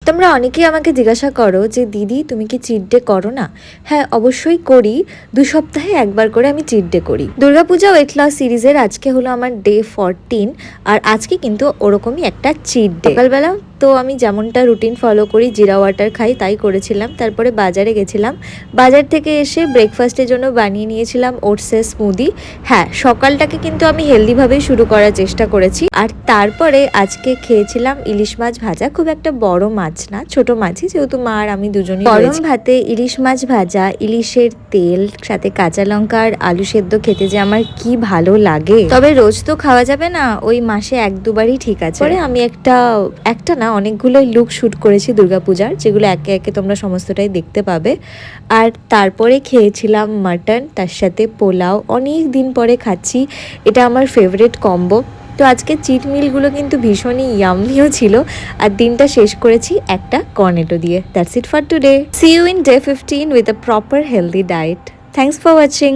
তোমরা অনেকেই আমাকে জিজ্ঞাসা করো যে দিদি তুমি কি চিট ডে করো না? হ্যাঁ, অবশ্যই করি। 2 সপ্তাহে একবার করে আমি চিট ডে করি। দুর্গাপূজা ওয়েট লস সিরিজের আজকে হলো আমার ডে 14, আর আজকে কিন্তু ওরকমই একটা চিট ডে। সকালবেলা তো আমি যেমনটা রুটিন ফলো করি, জিরা ওয়াটার খাই, তাই করেছিলাম। তারপরে বাজারে গেছিলাম, বাজার থেকে এসে ব্রেকফাস্টের জন্য বানিয়ে নিয়েছিলাম ওটসের স্মুদি। হ্যাঁ, সকালটাকে কিন্তু আমি হেলদিভাবেই শুরু করার চেষ্টা করেছি। আর তারপরে আজকে খেয়েছিলাম ইলিশ মাছ ভাজা, খুব একটা বড় মাছ না, ছোট মাছই, যেহেতু মা আর আমি দুজনেই। গরম ভাতে ইলিশ মাছ ভাজা, ইলিশের তেল, সাথে কাঁচা লঙ্কা আর আলু সেদ্ধ খেতে যে আমার কি ভালো লাগে। তবে রোজ তো খাওয়া যাবে না, ওই মাসে 1-2বারই ঠিক আছে। পরে আমি একটা না অনেকগুলোই লুক শ্যুট করেছি দুর্গাপূজার, যেগুলো একে একে তোমরা সমস্তটাই দেখতে পাবে। আর তারপরে খেয়েছিলাম মাটন, তার সাথে পোলাও। অনেক দিন পরে খাচ্ছি, এটা আমার ফেভারিট কম্বো। তো আজকে চিট মিলগুলো কিন্তু ভীষণই ইয়াম্মিও ছিল, আর দিনটা শেষ করেছি একটা কর্নেটো দিয়ে। That's it for today. See you in day 15 with a proper healthy diet. Thanks for watching.